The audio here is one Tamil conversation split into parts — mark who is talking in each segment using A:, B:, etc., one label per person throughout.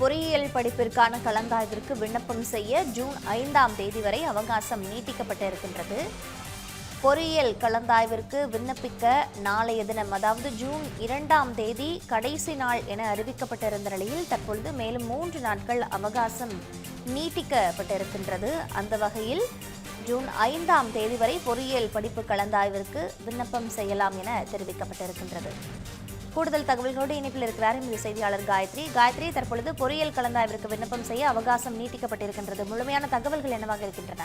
A: பொறியியல் படிப்பிற்கான கலந்தாய்விற்கு விண்ணப்பம் செய்ய ஜூன் 5ஆம் தேதி வரை அவகாசம் நீட்டிக்கப்பட்டிருக்கின்றது. பொறியியல் கலந்தாய்விற்கு விண்ணப்பிக்க நாளைய தினம், அதாவது ஜூன் 2ஆம் தேதி கடைசி நாள் என அறிவிக்கப்பட்டிருந்த நிலையில் தற்பொழுது மேலும் 3 நாட்கள் அவகாசம் நீட்டிக்கப்பட்டிருக்கின்றது. அந்த வகையில் ஜூன் 5ஆம் தேதி வரை பொறியியல் படிப்பு கலந்தாய்விற்கு விண்ணப்பம் செய்யலாம் என தெரிவிக்கப்பட்டிருக்கின்றது. கூடுதல் தகவல்களோடு இணைப்பில் இருக்கிறார் எமது செய்தியாளர் காயத்ரி. தற்பொழுது பொறியியல் கலந்தாய்விற்கு விண்ணப்பம் செய்ய அவகாசம் நீட்டிக்கப்பட்டிருக்கின்றது. முழுமையான தகவல்கள் என்னவாக இருக்கின்றன?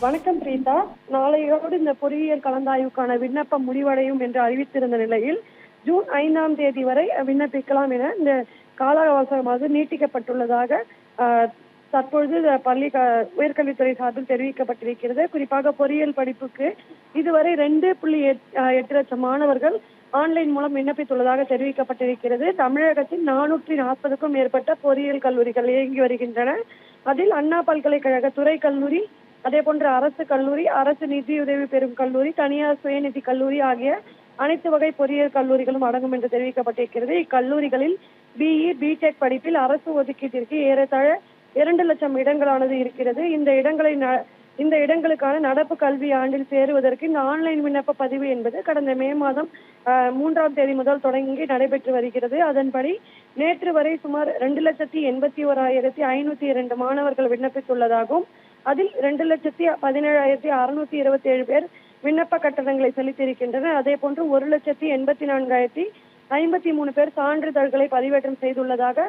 B: வணக்கம் பிரீதா. நாளையோடு இந்த பொறியியல் கலந்தாய்வுக்கான விண்ணப்பம் முடிவடையும் என்று அறிவித்திருந்த நிலையில் ஜூன் 5ஆம் தேதி வரை விண்ணப்பிக்கலாம் என இந்த கால அவகாசமாக நீட்டிக்கப்பட்டுள்ளதாக தற்பொழுது உயர்கல்வித்துறை சார்பில் தெரிவிக்கப்பட்டிருக்கிறது. குறிப்பாக பொறியியல் படிப்புக்கு இதுவரை 2.8 லட்சம் மாணவர்கள் ஆன்லைன் மூலம் விண்ணப்பித்துள்ளதாக தெரிவிக்கப்பட்டிருக்கிறது. தமிழகத்தில் 440க்கும் மேற்பட்ட பொறியியல் கல்லூரிகள் இயங்கி வருகின்றன. அதில் அண்ணா பல்கலைக்கழக துறை கல்லூரி, அதே போன்ற அரசு கல்லூரி, அரசு நிதியுதவி பெறும் கல்லூரி, தனியார் சுயநிதி கல்லூரி ஆகிய அனைத்து வகை பொறியியல் கல்லூரிகளும் அடங்கும் என்று தெரிவிக்கப்பட்டிருக்கிறது. இக்கல்லூரிகளில் பிஇ, பிடெக் படிப்பில் அரசு ஒதுக்கீட்டிற்கு ஏறத்தாழ 2 லட்சம் இடங்களானது இருக்கிறது. இந்த இடங்களுக்கான நடப்பு கல்வி ஆண்டில் சேருவதற்கு இந்த ஆன்லைன் விண்ணப்ப பதிவு என்பது கடந்த மே மாதம் 3ஆம் தேதி முதல் தொடங்கி நடைபெற்று வருகிறது. அதன்படி நேற்று வரை சுமார் 2,81,502 மாணவர்கள் விண்ணப்பித்துள்ளதாகவும் அதில் 2,17,627 பேர் விண்ணப்ப கட்டணங்களை செலுத்தியிருக்கின்றனர். அதே போன்று 1,84,053 பேர் சான்றிதழ்களை பதிவேற்றம் செய்துள்ளதாக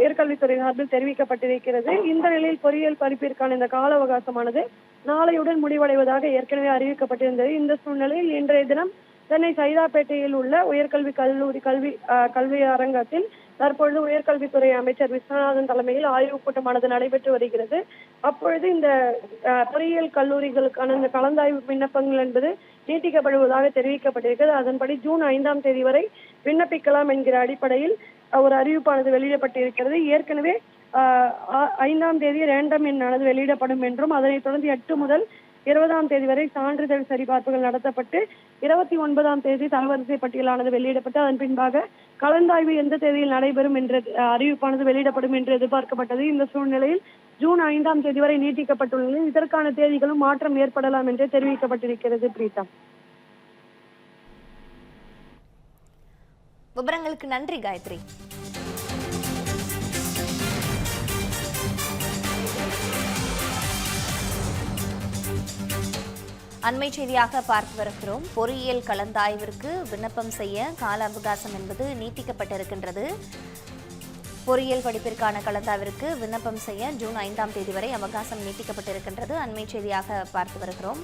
B: உயர்கல்வித்துறை சார்பில் தெரிவிக்கப்பட்டிருக்கிறது. இந்த நிலையில் பொறியியல் படிப்பிற்கான இந்த கால அவகாசமானது நாளையுடன் முடிவடைவதாக ஏற்கனவே அறிவிக்கப்பட்டிருந்தது. இந்த சூழ்நிலையில் இன்றைய தினம் சென்னை சைதாப்பேட்டையில் உள்ள உயர்கல்வி கல்வி அரங்கத்தில் தற்பொழுது உயர்கல்வித்துறை அமைச்சர் விஸ்வநாதன் தலைமையில் ஆய்வுக் கூட்டமானது நடைபெற்று வருகிறது. அப்பொழுது இந்த பொறியியல் கல்லூரிகளுக்கான இந்த கலந்தாய்வு விண்ணப்பங்கள் என்பது நீட்டிக்கப்படுவதாக தெரிவிக்கப்பட்டிருக்கிறது. அதன்படி ஜூன் 5ஆம் தேதி வரை விண்ணப்பிக்கலாம் என்கிற அடிப்படையில் ஒரு அறிவிப்பானது வெளியிடப்பட்டிருக்கிறது. ஏற்கனவே 5ஆம் தேதி ரேண்டம் எண்ணானது வெளியிடப்படும் என்றும் அதனைத் தொடர்ந்து 8 முதல் 20ஆம் தேதி வரை சான்றிதழ் சரிபார்ப்புகள் நடத்தப்பட்டு 29ஆம் தேதி தரவரிசை பட்டியலானது வெளியிடப்பட்டு அதன் பின்பாக கலந்தாய்வு எந்த தேதியில் நடைபெறும் என்ற அறிவிப்பானது வெளியிடப்படும் என்று எதிர்பார்க்கப்பட்டது. இந்த சூழ்நிலையில் ஜூன் 5ஆம் தேதி வரை நீட்டிக்கப்பட்டுள்ளது. இதற்கான தேதிகளும் மாற்றம் ஏற்படலாம் என்று தெரிவிக்கப்பட்டிருக்கிறது. பிரீதா,
A: விவரங்களுக்கு நன்றி காயத்ரி. அண்மை செய்தியாக பார்த்து வருகிறோம். பொறியியல் கலந்தாய்விற்கு விண்ணப்பம் செய்ய கால அவகாசம் என்பது நீட்டிக்கப்பட்டிருக்கின்றது. பொறியியல் படிப்பிற்கான கலந்தாய்விற்கு விண்ணப்பம் செய்ய ஜூன் 5ஆம் தேதி வரை அவகாசம் நீட்டிக்கப்பட்டிருக்கின்றது. அண்மை செய்தியாக பார்த்து வருகிறோம்.